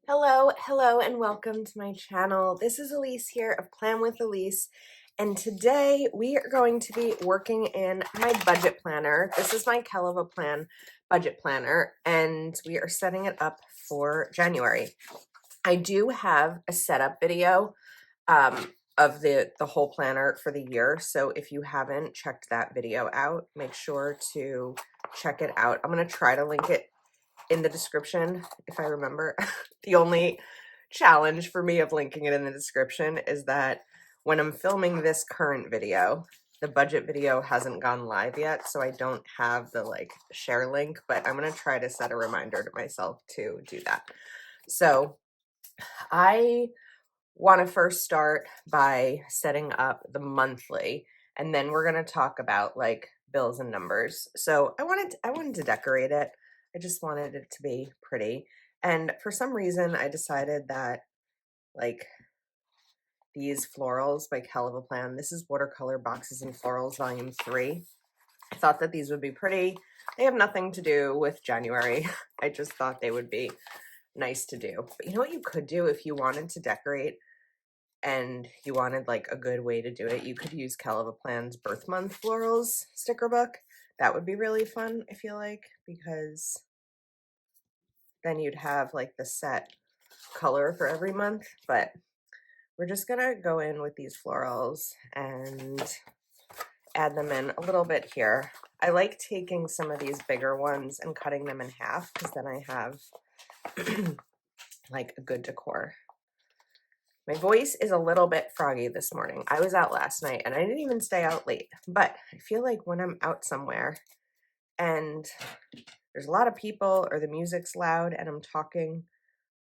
Hello, and welcome to my channel. This is Elise here of Plan with Elise, and today we are going to be working in my budget planner. This is my Keleva Plan budget planner, and we are setting it up for January. I do have a setup video of the whole planner for the year, so if you haven't checked that video out, make sure to check it out. I'm going to try to link it in the description if I remember. The only challenge for me of linking it in the description is that when I'm filming this current video, the budget video hasn't gone live yet, so I don't have the share link, but I'm going to try to set a reminder to myself to do that. So I want to first start by setting up the monthly, and then we're going to talk about bills and numbers. So I wanted to decorate it. I just wanted it to be pretty. And for some reason I decided that these florals by Keleva Plan, this is Watercolor Boxes and Florals Volume 3. I thought that these would be pretty. They have nothing to do with January. I just thought they would be nice to do. But you know what you could do if you wanted to decorate and you wanted a good way to do it? You could use Keleva Plan's Birth Month Florals sticker book. That would be really fun, I feel like, because then you'd have the set color for every month. But we're just gonna go in with these florals and add them in a little bit here. I like taking some of these bigger ones and cutting them in half because then I have a good decor. My voice is a little bit froggy this morning. I was out last night and I didn't even stay out late, but I feel like when I'm out somewhere and there's a lot of people or the music's loud and I'm talking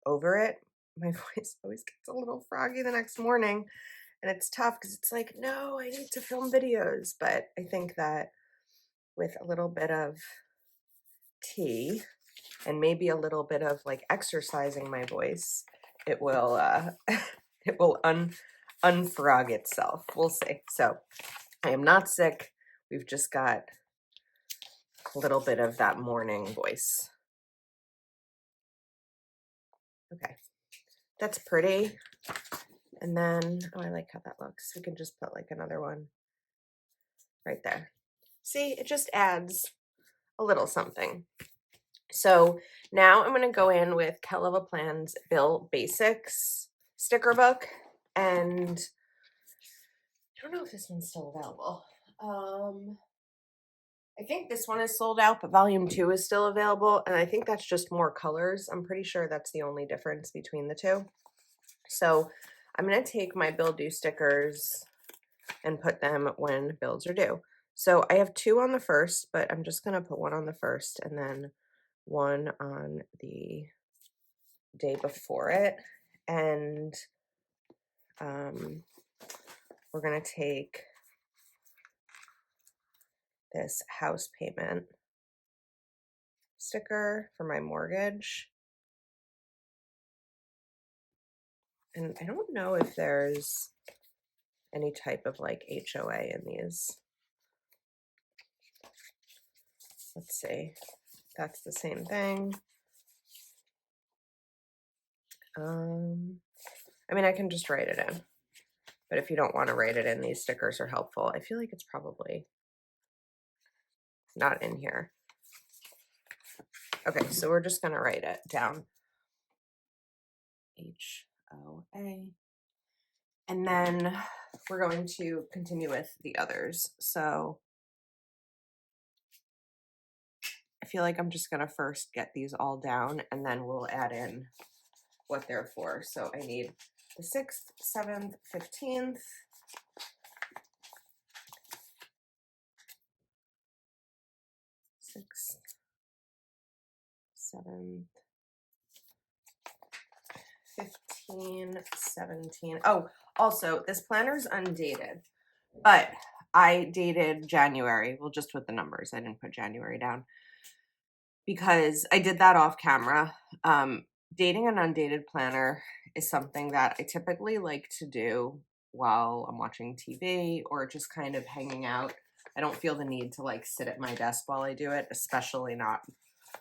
over it, my voice always gets a little froggy the next morning, and it's tough because it's no, I need to film videos. But I think that with a little bit of tea and maybe a little bit of exercising my voice, it will it will unfrog itself. We'll see. So I am not sick. We've just got a little bit of that morning voice. Okay, that's pretty. And then, oh, I like how that looks. We can just put another one right there. See, it just adds a little something. So now I'm going to go in with Keleva Plan's Bill Basics sticker book, and I don't know if this one's still available. I think this one is sold out, but volume 2 is still available, and I think that's just more colors. I'm pretty sure that's the only difference between the two. So I'm going to take my bill due stickers and put them when bills are due. So I have 2 on the first, but I'm just going to put one on the first and then one on the day before it. And we're going to take this house payment sticker for my mortgage. And I don't know if there's any type of HOA in these. Let's see. That's the same thing. I mean, I can just write it in. But if you don't want to write it in, these stickers are helpful. I feel like it's probably not in here. Okay, so we're just going to write it down. HOA. And then we're going to continue with the others. So I feel like I'm just going to first get these all down and then we'll add in what they're for. So I need the 6th, 7th, 15th. 6th, 7th, 15, 17. Oh, also, this planner's undated, but I dated January. Well, just with the numbers. I didn't put January down because I did that off camera. Dating an undated planner is something that I typically like to do while I'm watching TV or just kind of hanging out. I don't feel the need to sit at my desk while I do it, especially not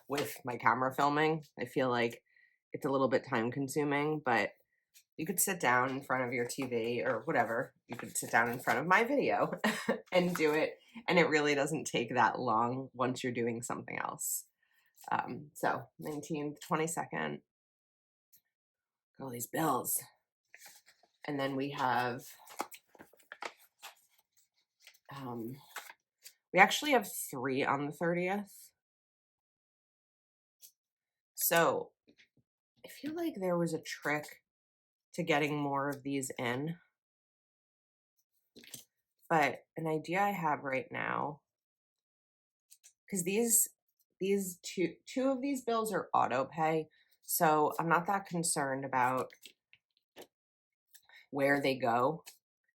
with my camera filming. I feel like it's a little bit time consuming, but you could sit down in front of your TV or whatever. You could sit down in front of my video and do it. And it really doesn't take that long once you're doing something else. So 19th, 22nd, all these bills. And then we have, we actually have 3 on the 30th. So I feel like there was a trick to getting more of these in. But an idea I have right now, because these two of these bills are auto pay, so I'm not that concerned about where they go,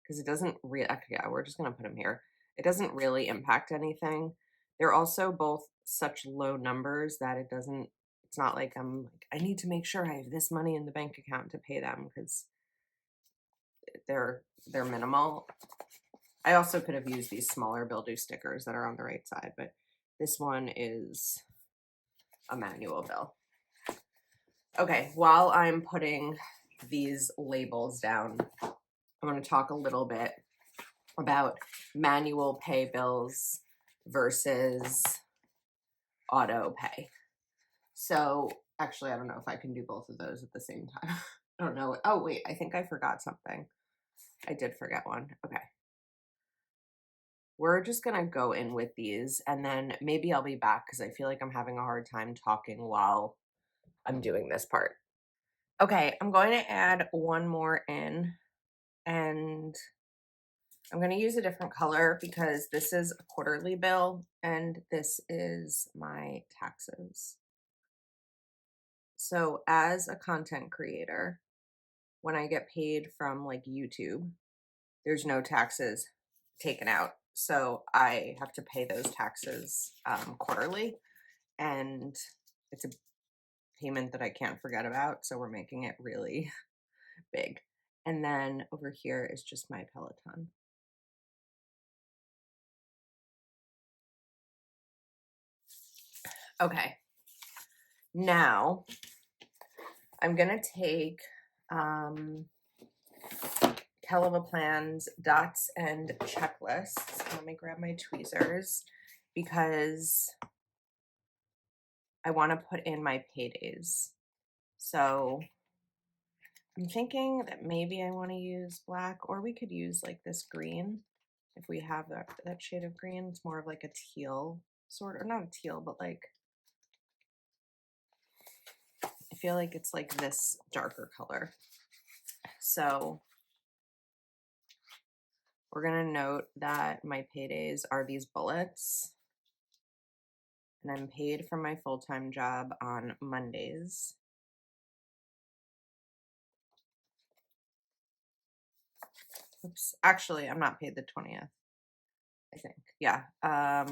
because it doesn't really, yeah, we're just gonna put them here. It doesn't really impact anything. They're also both such low numbers that it's not like I'm like, I need to make sure I have this money in the bank account to pay them, because they're minimal. I also could have used these smaller bill due stickers that are on the right side, but this one is a manual bill. Okay, while I'm putting these labels down, I want to talk a little bit about manual pay bills versus auto pay. So actually, I don't know if I can do both of those at the same time. I don't know. Oh, wait, I think I forgot something. I did forget one. Okay. We're just going to go in with these, and then maybe I'll be back because I feel like I'm having a hard time talking while I'm doing this part. Okay, I'm going to add one more in, and I'm going to use a different color because this is a quarterly bill and this is my taxes. So as a content creator, when I get paid from like YouTube, there's no taxes taken out. So I have to pay those taxes quarterly, and it's a payment that I can't forget about. So we're making it really big. And then over here is just my Peloton. Okay. Now I'm going to take Keleva Plan's dots and checklists. Let me grab my tweezers because I want to put in my paydays. So I'm thinking that maybe I want to use black, or we could use like this green if we have that shade of green. It's more of like a teal sort of, not a teal, but like, I feel like it's like this darker color. So we're going to note that my paydays are these bullets, and I'm paid from my full-time job on Mondays. Oops, actually, I'm not paid the 20th, I think. Yeah. I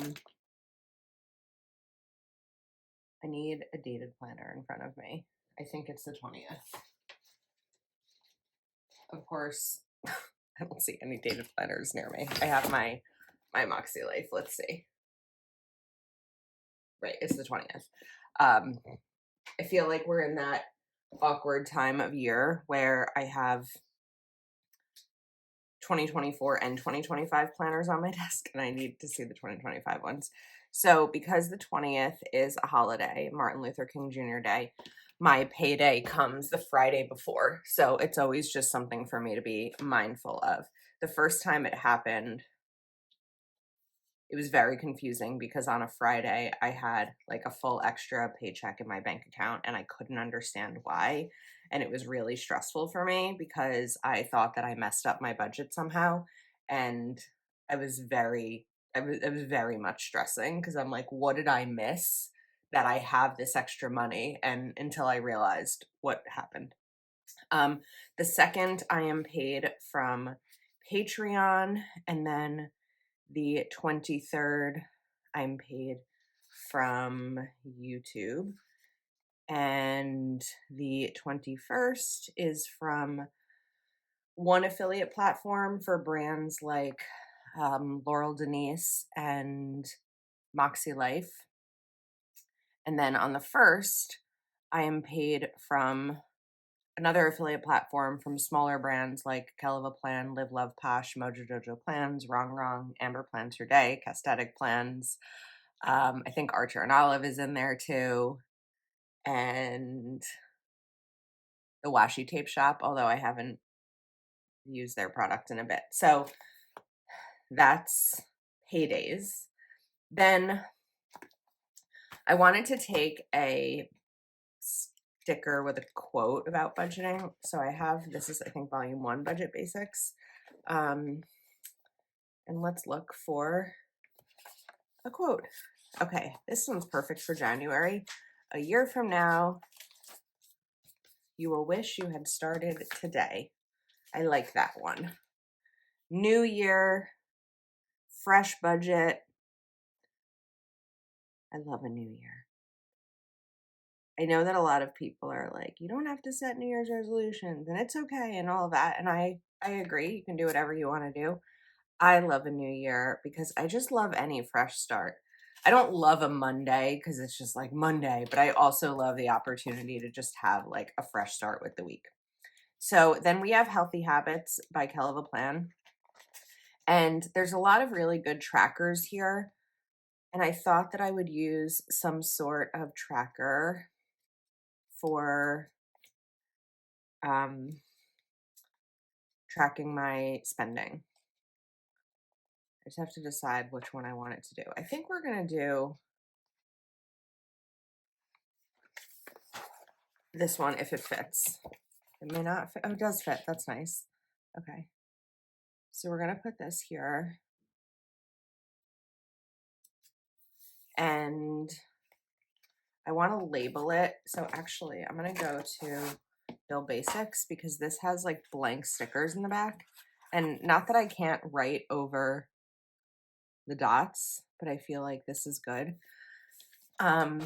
need a dated planner in front of me. I think it's the 20th. Of course, I don't see any dated planners near me. I have my Moxie Life. Let's see. Right, it's the 20th. I feel like we're in that awkward time of year where I have 2024 and 2025 planners on my desk, and I need to see the 2025 ones. So because the 20th is a holiday, Martin Luther King Jr. Day, my payday comes the Friday before. So it's always just something for me to be mindful of. The first time it happened, it was very confusing because on a Friday I had like a full extra paycheck in my bank account and I couldn't understand why. And it was really stressful for me because I thought that I messed up my budget somehow. And I was very much stressing because I'm like, what did I miss that I have this extra money? And until I realized what happened. The second I am paid from Patreon, and then the 23rd, I'm paid from YouTube. And the 21st is from one affiliate platform for brands like Laurel Denise and Moxie Life. And then on the 1st, I am paid from another affiliate platform from smaller brands like Kelva Plan, Live Love Posh, Mojo Jojo Plans, Wrong Wrong, Amber Plans Your Day, Castatic Plans. I think Archer and Olive is in there too. And the Washi Tape Shop, although I haven't used their product in a bit. So that's paydays. Then I wanted to take a sticker with a quote about budgeting. So I have, this is I think volume 1 budget basics. And let's look for a quote. Okay, this one's perfect for January. A year from now, you will wish you had started today. I like that one. New year, fresh budget. I love a new year. I know that a lot of people are like, you don't have to set New Year's resolutions and it's okay and all of that. And I agree. You can do whatever you want to do. I love a new year because I just love any fresh start. I don't love a Monday because it's just like Monday, but I also love the opportunity to just have like a fresh start with the week. So then we have Healthy Habits by Kelva Plan. And there's a lot of really good trackers here. And I thought that I would use some sort of tracker for tracking my spending. I just have to decide which one I want it to do. I think we're going to do this one if it fits. It may not fit. Oh, it does fit. That's nice. Okay. So we're going to put this here. And I want to label it. So actually, I'm going to go to Bill Basics because this has like blank stickers in the back. And not that I can't write over the dots, but I feel like this is good. I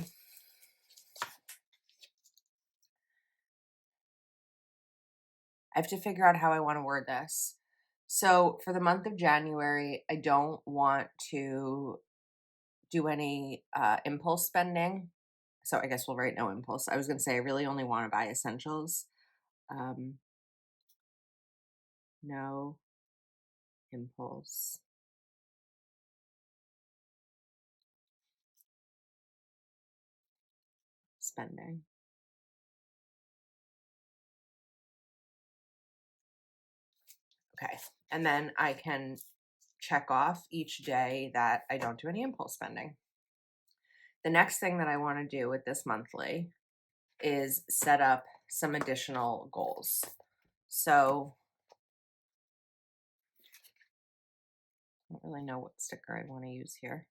have to figure out how I want to word this. So for the month of January, I don't want to do any impulse spending. So I guess we'll write no impulse. I was going to say I really only want to buy essentials. No impulse spending. Okay. And then I can check off each day that I don't do any impulse spending. The next thing that I want to do with this monthly is set up some additional goals. So I don't really know what sticker I want to use here.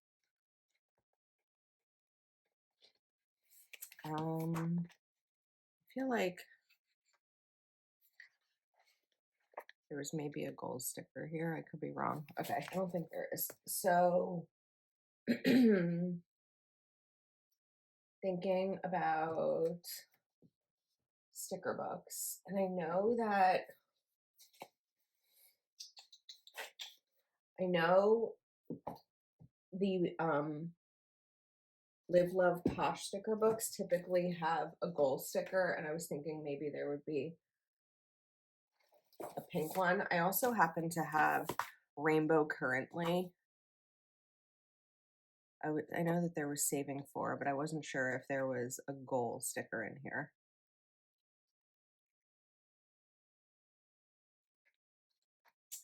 I feel like there was maybe a goal sticker here. I could be wrong. Okay, I don't think there is. So thinking about sticker books. And I know the Live Love Posh sticker books typically have a goal sticker, and I was thinking maybe there would be a pink one. I also happen to have Rainbow currently. I know that there was Saving For, but I wasn't sure if there was a goal sticker in here.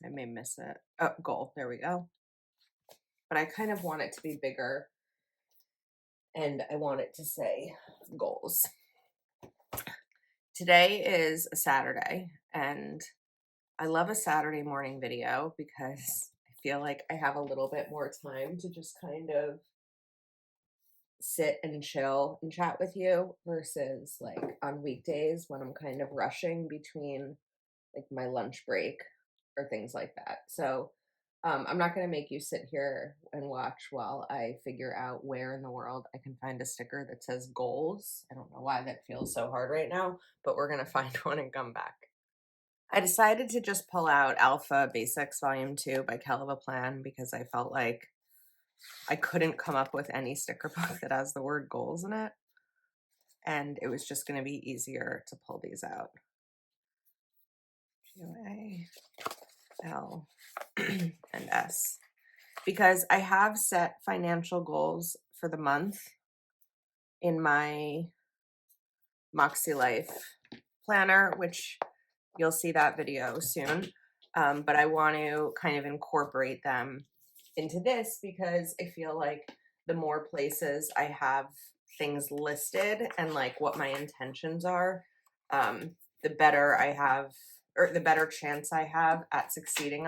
I may miss it. Oh, goal. There we go. But I kind of want it to be bigger, and I want it to say goals. Today is a Saturday, and I love a Saturday morning video because I feel like I have a little bit more time to just kind of sit and chill and chat with you versus like on weekdays when I'm kind of rushing between like my lunch break or things like that. So I'm not going to make you sit here and watch while I figure out where in the world I can find a sticker that says goals. I don't know why that feels so hard right now, but we're going to find one and come back. I decided to just pull out Alpha Basics Volume 2 by Kelva Plan because I felt like I couldn't come up with any sticker book that has the word goals in it. and it was just going to be easier to pull these out. QA, L, and S. Because I have set financial goals for the month in my Moxie Life planner, which you'll see that video soon. But I want to kind of incorporate them into this because I feel like the more places I have things listed and like what my intentions are, the better I have, or the better chance I have at succeeding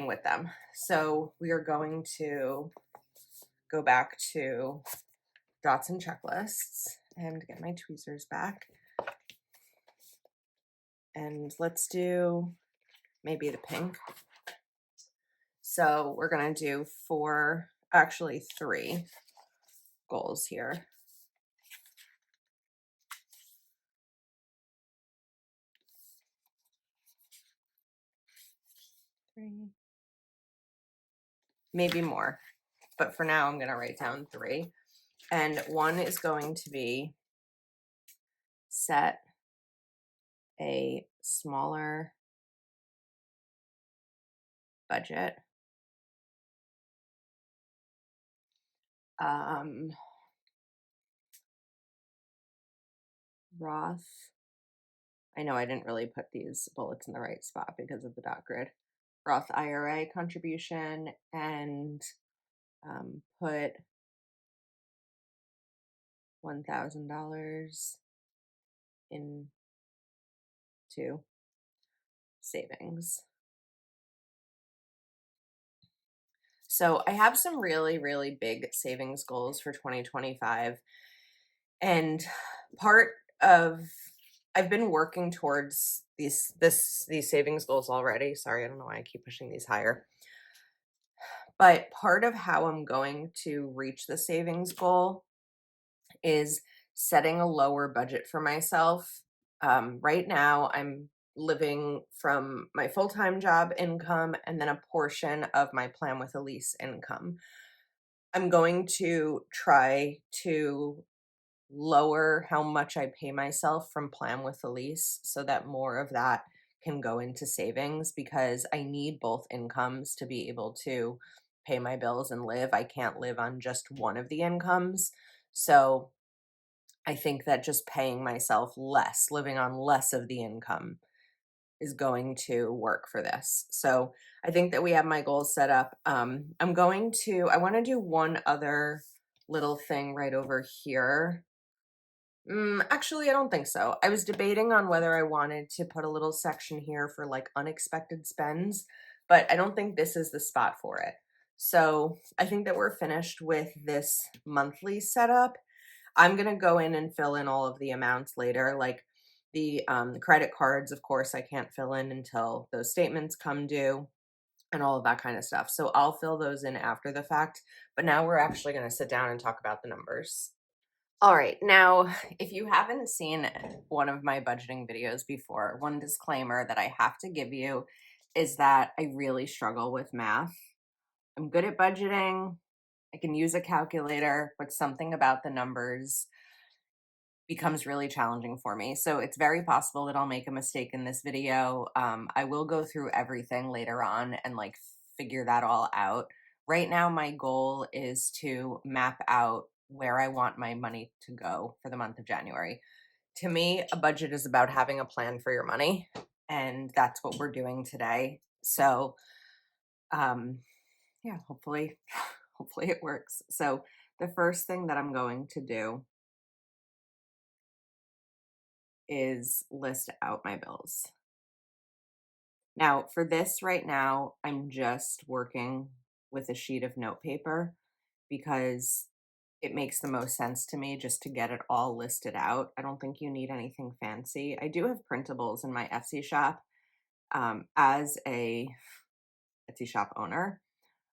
with them. So we are going to go back to dots and checklists and get my tweezers back. And let's do maybe the pink. So we're going to do three goals here. Three. Maybe more, but for now I'm going to write down 3. And one is going to be set a smaller budget. Roth. I know I didn't really put these bullets in the right spot because of the dot grid. Roth IRA contribution, and put $1,000 into savings. So I have some really, really big savings goals for 2025. And I've been working towards these savings goals already. Sorry, I don't know why I keep pushing these higher. But part of how I'm going to reach the savings goal is setting a lower budget for myself. Right now, I'm living from my full-time job income and then a portion of my Plan with Elise income. I'm going to try to lower how much I pay myself from Plan with Elise so that more of that can go into savings, because I need both incomes to be able to pay my bills and live. I can't live on just one of the incomes. So I think that just paying myself less, living on less of the income, is going to work for this. So I think that we have my goals set up. I want to do one other little thing right over here. Actually, I don't think so. I was debating on whether I wanted to put a little section here for like unexpected spends, but I don't think this is the spot for it. So I think that we're finished with this monthly setup. I'm going to go in and fill in all of the amounts later, like the credit cards. Of course, I can't fill in until those statements come due and all of that kind of stuff. So I'll fill those in after the fact. But now we're actually going to sit down and talk about the numbers. All right, now, if you haven't seen one of my budgeting videos before, one disclaimer that I have to give you is that I really struggle with math. I'm good at budgeting. I can use a calculator, but something about the numbers becomes really challenging for me. So it's very possible that I'll make a mistake in this video. I will go through everything later on and like figure that all out. Right now, my goal is to map out where I want my money to go for the month of January. To me, a budget is about having a plan for your money, and that's what we're doing today. So, yeah, hopefully it works. So the first thing that I'm going to do is list out my bills. Now, for this right now, I'm just working with a sheet of note paper because it makes the most sense to me just to get it all listed out. I don't think you need anything fancy. I do have printables in my Etsy shop. As a Etsy shop owner,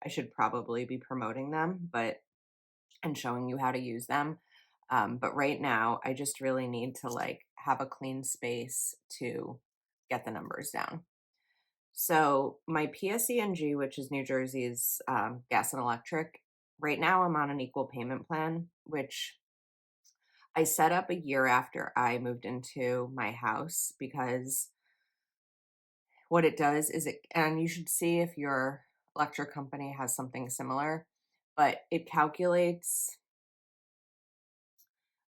I should probably be promoting them, and showing you how to use them. But right now, I just really need to like have a clean space to get the numbers down. So my PSE&G, which is New Jersey's gas and electric, right now I'm on an equal payment plan, which I set up a year after I moved into my house because what it does is and you should see if your electric company has something similar, but it calculates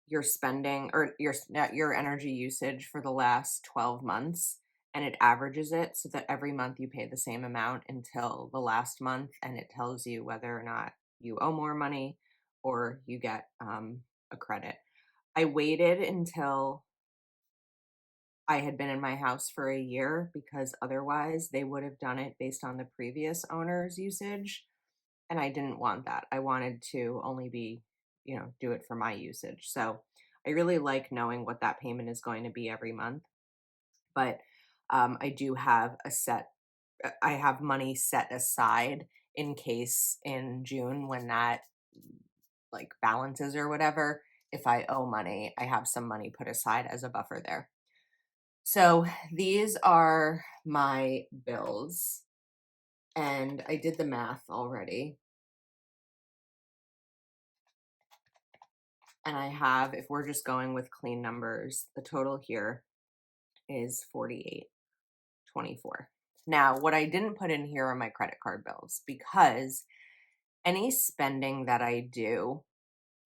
your spending or your energy usage for the last 12 months, and it averages it so that every month you pay the same amount until the last month, and it tells you whether or not you owe more money or you get a credit. I waited until I had been in my house for a year because otherwise they would have done it based on the previous owner's usage. And I didn't want that. I wanted to only do it for my usage. So I really like knowing what that payment is going to be every month. But I do have I have money set aside in case in June when that like balances or whatever, if I owe money, I have some money put aside as a buffer there. So these are my bills, and I did the math already. And I have, if we're just going with clean numbers, the total here is 48.24. Now, what I didn't put in here are my credit card bills because any spending that I do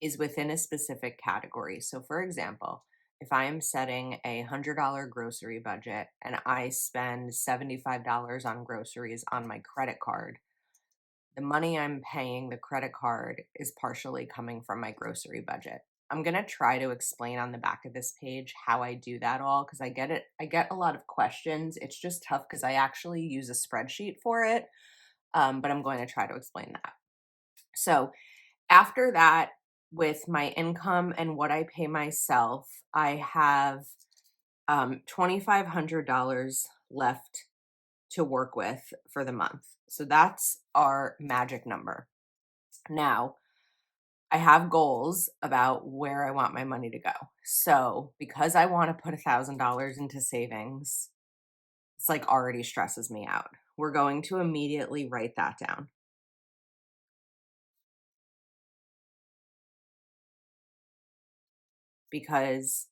is within a specific category. So, for example, if I am setting a $100 grocery budget and I spend $75 on groceries on my credit card, the money I'm paying the credit card is partially coming from my grocery budget. I'm going to try to explain on the back of this page how I do that all because I get a lot of questions. It's just tough because I actually use a spreadsheet for it, but I'm going to try to explain that. So after that, with my income and what I pay myself, I have $2,500 left to work with for the month. So that's our magic number. Now, I have goals about where I want my money to go. So, because I want to put $1,000 into savings, it's like already stresses me out. We're going to immediately write that down because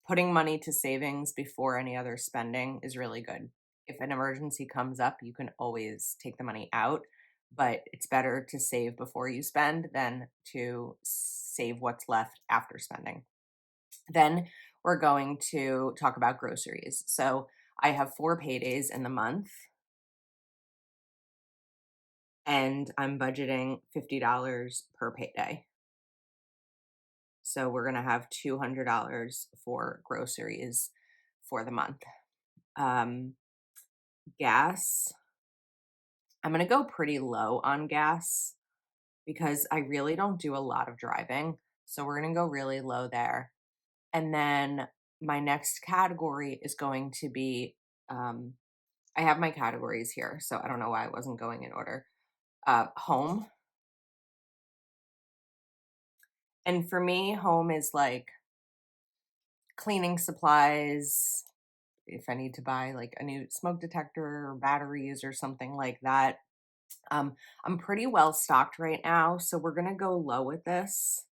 putting money to savings before any other spending is really good. If an emergency comes up, you can always take the money out, but it's better to save before you spend than to save what's left after spending. Then we're going to talk about groceries. So I have 4 paydays in the month, and I'm budgeting $50 per payday. So we're going to have $200 for groceries for the month. Gas, I'm going to go pretty low on gas because I really don't do a lot of driving. So we're going to go really low there. And then my next category is going to be I have my categories here, so I don't know why I wasn't going in order. Home. And for me, home is like cleaning supplies, if I need to buy like a new smoke detector or batteries or something like that. I'm pretty well stocked right now, so we're going to go low with this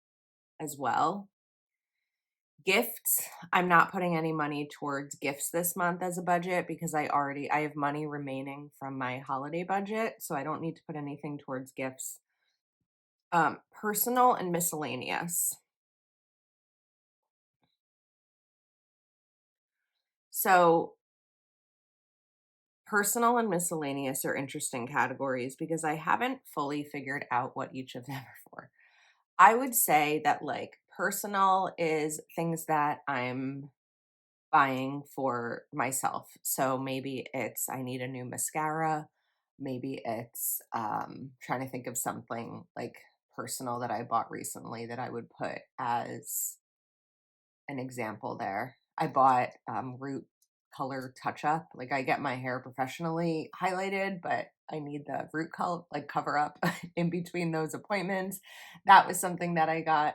as well. Gifts, I'm not putting any money towards gifts this month as a budget because I have money remaining from my holiday budget, so I don't need to put anything towards gifts. Personal and miscellaneous. So personal and miscellaneous are interesting categories because I haven't fully figured out what each of them are for. I would say that like personal is things that I'm buying for myself. So maybe it's I need a new mascara. Maybe it's trying to think of something like personal that I bought recently that I would put as an example there. I bought root color touch up. Like I get my hair professionally highlighted, but I need the root color like cover up in between those appointments. That was something that I got.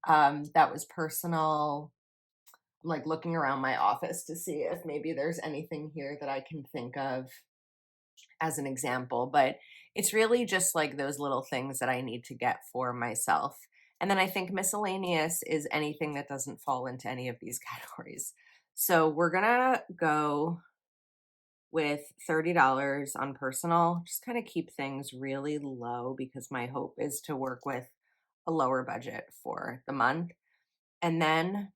That was personal. I'm like looking around my office to see if maybe there's anything here that I can think of as an example, but it's really just like those little things that I need to get for myself. And then I think miscellaneous is anything that doesn't fall into any of these categories. So we're gonna go with $30 on personal, just kind of keep things really low because my hope is to work with a lower budget for the month. And then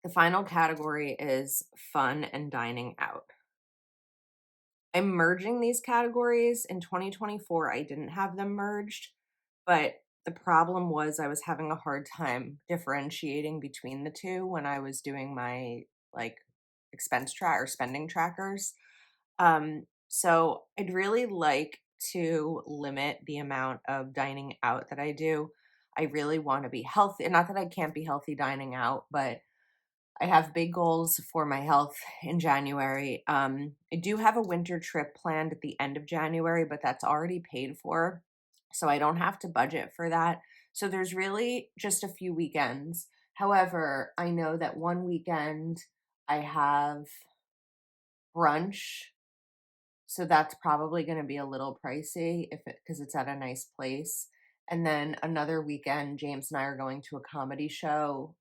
the final category is fun and dining out. I'm merging these categories. In 2024, I didn't have them merged, but the problem was I was having a hard time differentiating between the two when I was doing my like expense track or spending trackers. So I'd really like to limit the amount of dining out that I do. I really want to be healthy. Not that I can't be healthy dining out, but I have big goals for my health in January. I do have a winter trip planned at the end of January, but that's already paid for. So I don't have to budget for that. So there's really just a few weekends. However, I know that one weekend I have brunch, so that's probably going to be a little pricey if it because it's at a nice place. And then another weekend, James and I are going to a comedy show.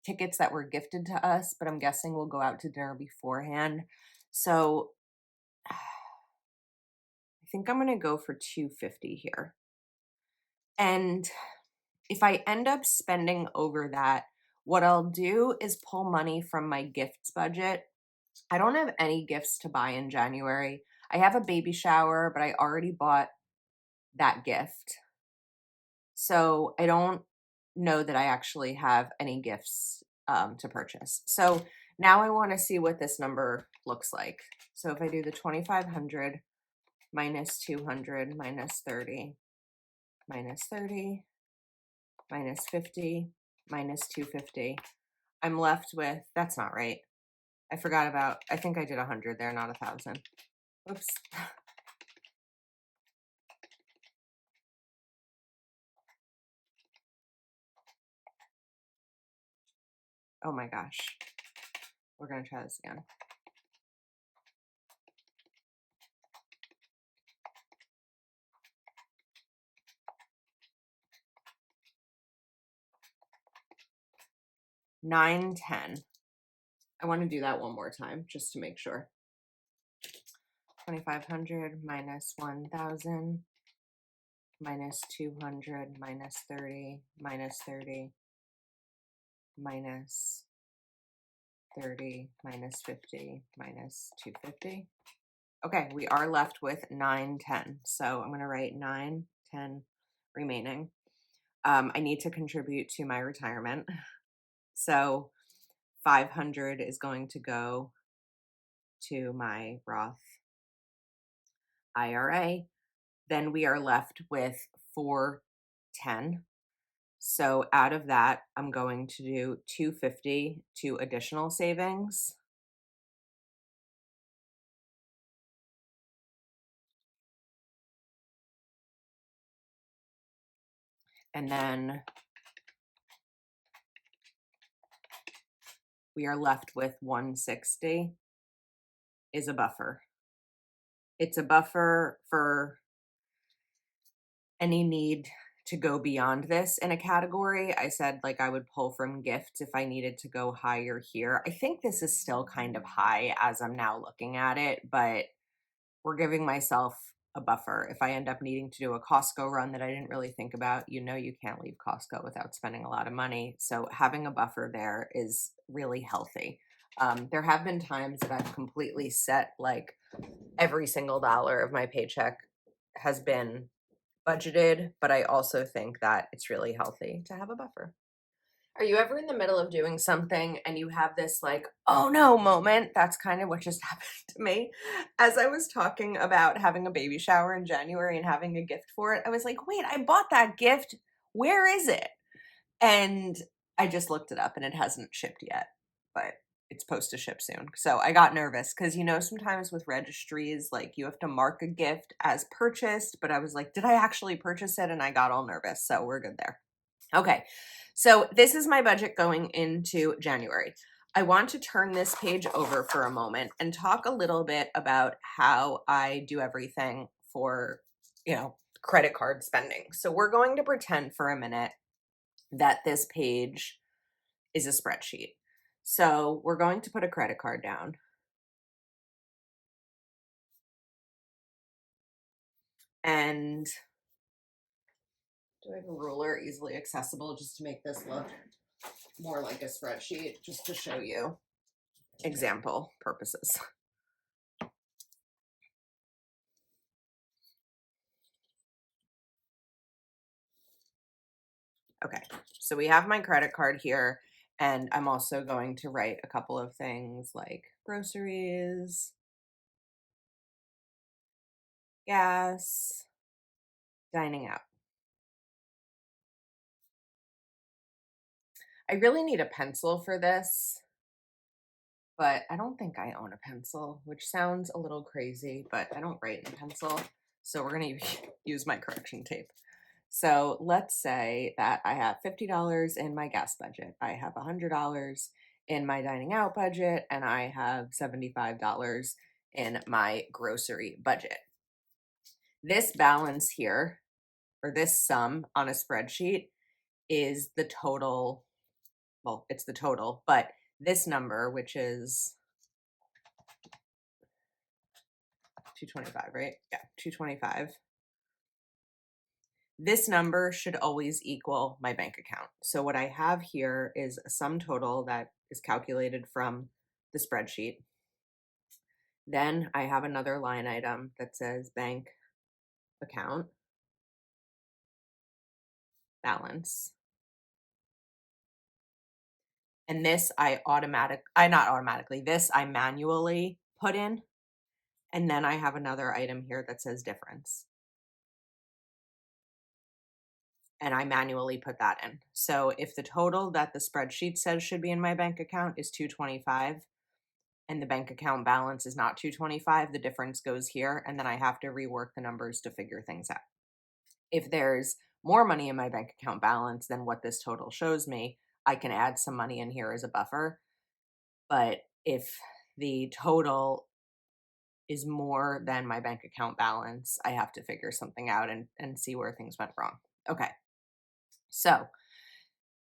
Tickets that were gifted to us, but I'm guessing we'll go out to dinner beforehand. So I think I'm going to go for 250 here. And if I end up spending over that, what I'll do is pull money from my gifts budget. I don't have any gifts to buy in January. I have a baby shower, but I already bought that gift. So I don't know that I actually have any gifts to purchase. So now I want to see what this number looks like. So if I do the 2,500 minus 200 minus 30 minus 30 minus 50 minus 250, I'm left with, that's not right. I forgot about, I think I did 100 there, not 1,000. Oops. Oh my gosh. We're going to try this again. $910. I want to do that one more time just to make sure. 2,500 minus 1,000 minus 200 minus 30 minus 30 minus 30 minus 50 minus 250. Okay, we are left with 910. So I'm going to write 910 remaining. I need to contribute to my retirement. So 500 is going to go to my Roth IRA. Then we are left with 410. So out of that, I'm going to do 250 to additional savings. And then we are left with 160 is a buffer. It's a buffer for any need to go beyond this in a category. I said like I would pull from gifts if I needed to go higher here. I think this is still kind of high as I'm now looking at it, but we're giving myself a buffer. If I end up needing to do a Costco run that I didn't really think about, you know, you can't leave Costco without spending a lot of money. So having a buffer there is really healthy. There have been times that I've completely set like every single dollar of my paycheck has been budgeted, but I also think that it's really healthy to have a buffer. Are you ever in the middle of doing something and you have this like, oh no moment? That's kind of what just happened to me. As I was talking about having a baby shower in January and having a gift for it, I was like, wait, I bought that gift. Where is it? And I just looked it up and it hasn't shipped yet, but it's supposed to ship soon. So I got nervous because, you know, sometimes with registries, like you have to mark a gift as purchased, but I was like, did I actually purchase it? And I got all nervous. So we're good there. Okay, so this is my budget going into January. I want to turn this page over for a moment and talk a little bit about how I do everything for, you know, credit card spending. So we're going to pretend for a minute that this page is a spreadsheet. So we're going to put a credit card down. And do I have a ruler easily accessible just to make this look more like a spreadsheet, just to show you example purposes. Okay, so we have my credit card here, and I'm also going to write a couple of things like groceries, gas, dining out. I really need a pencil for this, but I don't think I own a pencil, which sounds a little crazy, but I don't write in pencil. So we're going to use my correction tape. So let's say that I have $50 in my gas budget. I have $100 in my dining out budget, and I have $75 in my grocery budget. This balance here, or this sum on a spreadsheet, is the total. Well, it's the total, but this number, which is 225, right? Yeah, 225. This number should always equal my bank account. So what I have here is a sum total that is calculated from the spreadsheet. Then I have another line item that says bank account balance. And this this I manually put in. And then I have another item here that says difference. And I manually put that in. So if the total that the spreadsheet says should be in my bank account is 225 and the bank account balance is not 225, the difference goes here, and then I have to rework the numbers to figure things out. If there's more money in my bank account balance than what this total shows me, I can add some money in here as a buffer. But if the total is more than my bank account balance, I have to figure something out and see where things went wrong. Okay. So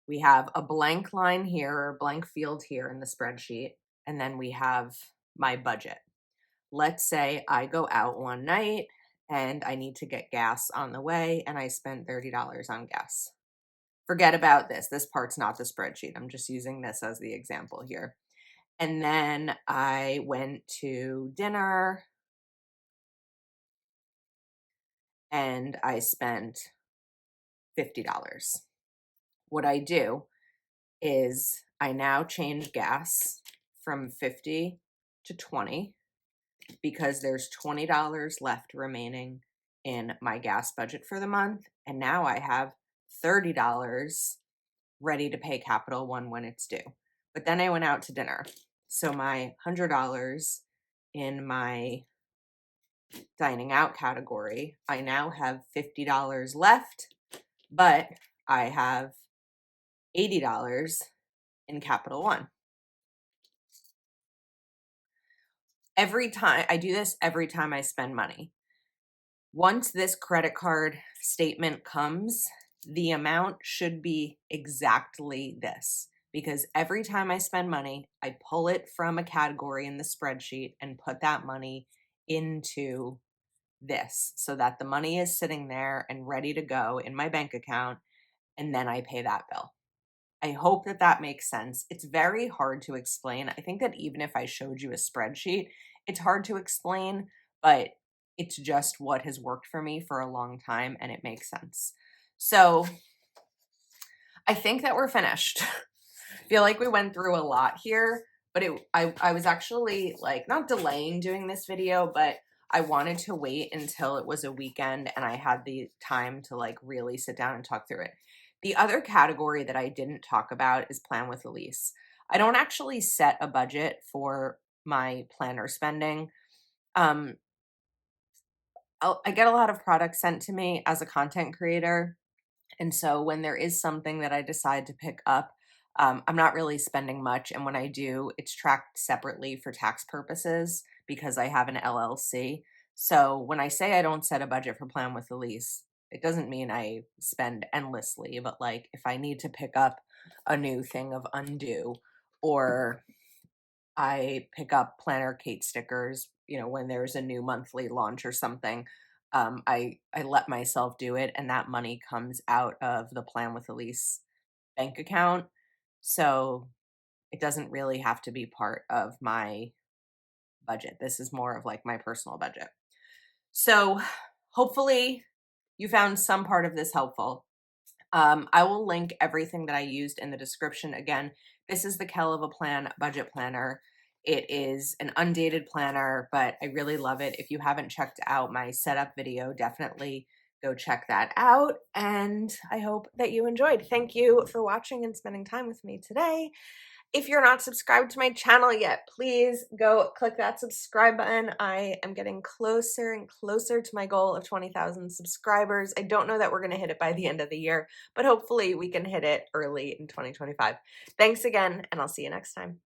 we have a blank line here, or blank field here in the spreadsheet, and then we have my budget. Let's say I go out one night and I need to get gas on the way, and I spent $30 on gas. Forget about this. This part's not the spreadsheet. I'm just using this as the example here. And then I went to dinner and I spent $50. What I do is I now change gas from 50 to 20 because there's $20 left remaining in my gas budget for the month. And now I have $30 ready to pay Capital One when it's due. But then I went out to dinner. So my $100 in my dining out category, I now have $50 left, but I have $80 in Capital One. Every time I do this, every time I spend money. Once this credit card statement comes, the amount should be exactly this, because every time I spend money, I pull it from a category in the spreadsheet and put that money into this so that the money is sitting there and ready to go in my bank account, and then I pay that bill. I hope that that makes sense. It's very hard to explain. I think that even if I showed you a spreadsheet, it's hard to explain, but it's just what has worked for me for a long time, and it makes sense. So I think that we're finished. I feel like we went through a lot here, but I was actually like not delaying doing this video, but I wanted to wait until it was a weekend and I had the time to like really sit down and talk through it. The other category that I didn't talk about is plan with Elise. I don't actually set a budget for my planner spending. I get a lot of products sent to me as a content creator. And so when there is something that I decide to pick up, I'm not really spending much. And when I do, it's tracked separately for tax purposes because I have an LLC. So when I say I don't set a budget for Plan with Elise, It doesn't mean I spend endlessly, but like if I need to pick up a new thing of undo, or I pick up Planner Kate stickers, when there's a new monthly launch or something, I let myself do it, and that money comes out of the Plan with Elise bank account. So it doesn't really have to be part of my budget. This is more of like my personal budget. So hopefully you found some part of this helpful. I will link everything that I used in the description. Again, this is the Kell of a Plan budget planner. It is an undated planner, but I really love it. If you haven't checked out my setup video, definitely go check that out. And I hope that you enjoyed. Thank you for watching and spending time with me today. If you're not subscribed to my channel yet, please go click that subscribe button. I am getting closer and closer to my goal of 20,000 subscribers. I don't know that we're going to hit it by the end of the year, but hopefully we can hit it early in 2025. Thanks again, and I'll see you next time.